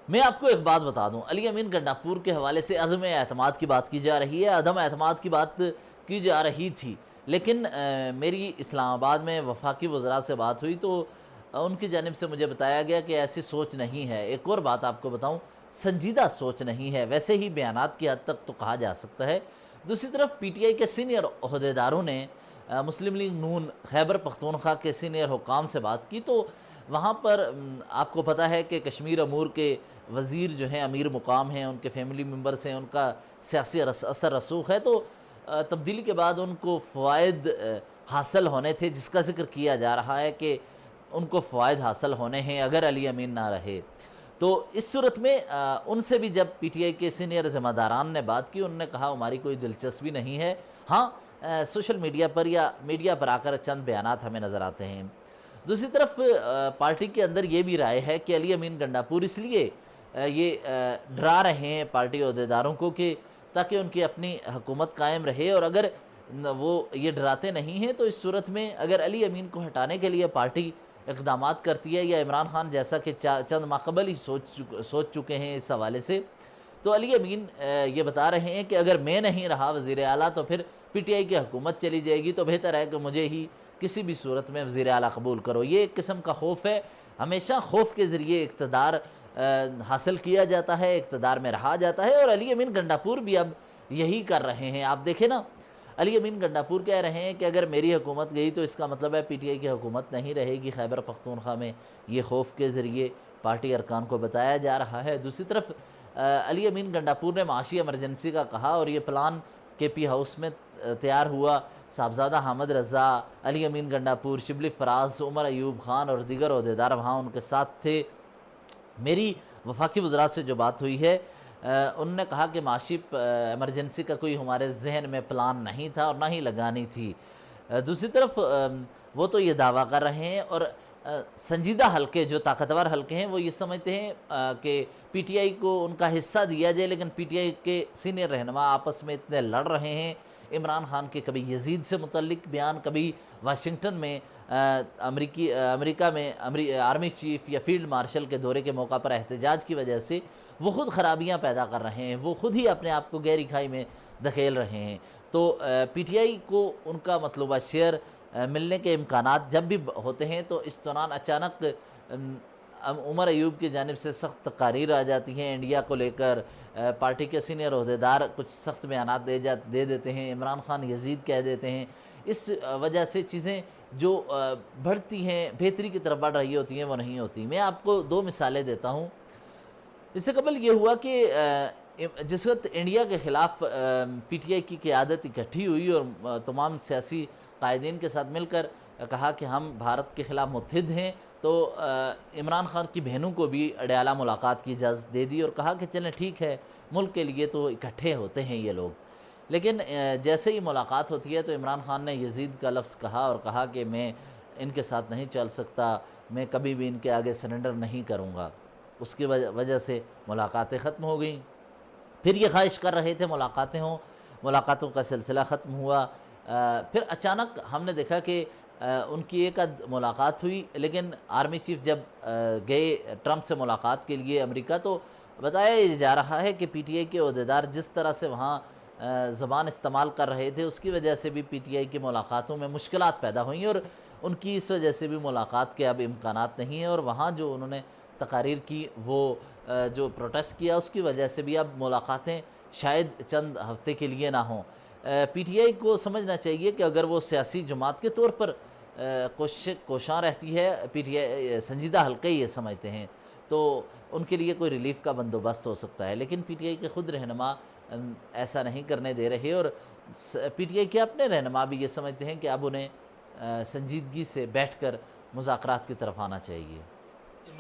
میں آپ کو ایک بات بتا دوں، علی امین گنڈاپور کے حوالے سے عدم اعتماد کی بات کی جا رہی ہے، عدم اعتماد کی بات کی جا رہی تھی، لیکن میری اسلام آباد میں وفاقی وزراء سے بات ہوئی تو ان کی جانب سے مجھے بتایا گیا کہ ایسی سوچ نہیں ہے۔ ایک اور بات آپ کو بتاؤں، سنجیدہ سوچ نہیں ہے، ویسے ہی بیانات کی حد تک تو کہا جا سکتا ہے۔ دوسری طرف پی ٹی آئی کے سینئر عہدیداروں نے مسلم لیگ نون خیبر پختونخوا کے سینئر حکام سے بات کی تو وہاں پر آپ کو پتہ ہے کہ کشمیر امور کے وزیر جو ہیں امیر مقام ہیں، ان کے فیملی ممبرز ہیں، ان کا سیاسی اثر رسوخ ہے، تو تبدیلی کے بعد ان کو فوائد حاصل ہونے تھے، جس کا ذکر کیا جا رہا ہے کہ ان کو فوائد حاصل ہونے ہیں اگر علی امین نہ رہے۔ تو اس صورت میں ان سے بھی جب پی ٹی آئی کے سینئر ذمہ داران نے بات کی، انہوں نے کہا ہماری کوئی دلچسپی نہیں ہے، ہاں سوشل میڈیا پر یا میڈیا پر آ کر چند بیانات ہمیں نظر آتے ہیں۔ دوسری طرف پارٹی کے اندر یہ بھی رائے ہے کہ علی امین گنڈاپور اس لیے یہ ڈرا رہے ہیں پارٹی عہدیداروں کو کہ تاکہ ان کی اپنی حکومت قائم رہے، اور اگر وہ یہ ڈراتے نہیں ہیں تو اس صورت میں اگر علی امین کو ہٹانے کے لیے پارٹی اقدامات کرتی ہے، یا عمران خان جیسا کہ چند ماہ قبل ہی سوچ چکے ہیں اس حوالے سے، تو علی امین یہ بتا رہے ہیں کہ اگر میں نہیں رہا وزیر اعلیٰ تو پھر پی ٹی آئی کی حکومت چلی جائے گی، تو بہتر ہے کہ مجھے ہی کسی بھی صورت میں وزیر اعلیٰ قبول کرو۔ یہ ایک قسم کا خوف ہے، ہمیشہ خوف کے ذریعے اقتدار حاصل کیا جاتا ہے، اقتدار میں رہا جاتا ہے، اور علی امین گنڈاپور بھی اب یہی کر رہے ہیں۔ آپ دیکھیں نا، علی امین گنڈاپور کہہ رہے ہیں کہ اگر میری حکومت گئی تو اس کا مطلب ہے پی ٹی آئی کی حکومت نہیں رہے گی خیبر پختونخوا میں، یہ خوف کے ذریعے پارٹی ارکان کو بتایا جا رہا ہے۔ دوسری طرف علی امین گنڈاپور نے معاشی ایمرجنسی کا کہا، اور یہ پلان کے پی ہاؤس میں تیار ہوا، صاحبزادہ حامد رضا، علی امین گنڈاپور، شبلی فراز، عمر ایوب خان اور دیگر عہدیدار وہاں ان کے ساتھ تھے۔ میری وفاقی وزراء سے جو بات ہوئی ہے، انہوں نے کہا کہ معاشی ایمرجنسی کا کوئی ہمارے ذہن میں پلان نہیں تھا اور نہ ہی لگانی تھی۔ دوسری طرف وہ تو یہ دعویٰ کر رہے ہیں، اور سنجیدہ حلقے جو طاقتور حلقے ہیں وہ یہ سمجھتے ہیں کہ پی ٹی آئی کو ان کا حصہ دیا جائے، لیکن پی ٹی آئی کے سینئر رہنما آپس میں اتنے لڑ رہے ہیں، عمران خان کے کبھی یزید سے متعلق بیان، کبھی واشنگٹن میں امریکہ میں آرمی چیف یا فیلڈ مارشل کے دورے کے موقع پر احتجاج کی وجہ سے وہ خود خرابیاں پیدا کر رہے ہیں، وہ خود ہی اپنے آپ کو گہری کھائی میں دھکیل رہے ہیں۔ تو پی ٹی آئی کو ان کا مطلوبہ شیئر ملنے کے امکانات جب بھی ہوتے ہیں تو اس دوران اچانک عمر ایوب کی جانب سے سخت تقاریر آ جاتی ہیں انڈیا کو لے کر، پارٹی کے سینئر عہدیدار کچھ سخت بیانات دے دیتے ہیں، عمران خان یزید کہہ دیتے ہیں۔ اس وجہ سے چیزیں جو بڑھتی ہیں، بہتری کی طرف بڑھ رہی ہوتی ہیں، وہ نہیں ہوتی۔ میں آپ کو دو مثالیں دیتا ہوں۔ اس سے قبل یہ ہوا کہ جس وقت انڈیا کے خلاف پی ٹی آئی کی قیادت اکٹھی ہوئی اور تمام سیاسی قائدین کے ساتھ مل کر کہا کہ ہم بھارت کے خلاف متحد ہیں، تو عمران خان کی بہنوں کو بھی اڈیالہ ملاقات کی اجازت دے دی اور کہا کہ چلیں ٹھیک ہے، ملک کے لیے تو اکٹھے ہوتے ہیں یہ لوگ۔ لیکن جیسے ہی ملاقات ہوتی ہے تو عمران خان نے یزید کا لفظ کہا اور کہا کہ میں ان کے ساتھ نہیں چل سکتا، میں کبھی بھی ان کے آگے سرنڈر نہیں کروں گا۔ اس کی وجہ سے ملاقاتیں ختم ہو گئیں۔ پھر یہ خواہش کر رہے تھے ملاقاتیں ہوں، ملاقاتوں کا سلسلہ ختم ہوا۔ پھر اچانک ہم نے دیکھا کہ ان کی ایک ملاقات ہوئی، لیکن آرمی چیف جب گئے ٹرمپ سے ملاقات کے لیے امریکہ، تو بتایا جا رہا ہے کہ پی ٹی آئی کے عہدیدار جس طرح سے وہاں زبان استعمال کر رہے تھے، اس کی وجہ سے بھی پی ٹی آئی کی ملاقاتوں میں مشکلات پیدا ہوئیں، اور ان کی اس وجہ سے بھی ملاقات کے اب امکانات نہیں ہیں، اور وہاں جو انہوں نے تقاریر کی، وہ جو پروٹیسٹ کیا، اس کی وجہ سے بھی اب ملاقاتیں شاید چند ہفتے کے لیے نہ ہوں۔ پی ٹی آئی کو سمجھنا چاہیے کہ اگر وہ سیاسی جماعت کے طور پر کوشاں رہتی ہے، پی ٹی آئی سنجیدہ حلقے یہ سمجھتے ہیں، تو ان کے لیے کوئی ریلیف کا بندوبست ہو سکتا ہے، لیکن پی ٹی آئی کے خود رہنما ایسا نہیں کرنے دے رہے، اور پی ٹی آئی کے اپنے رہنما بھی یہ سمجھتے ہیں کہ اب انہیں سنجیدگی سے بیٹھ کر مذاکرات کی طرف آنا چاہیے۔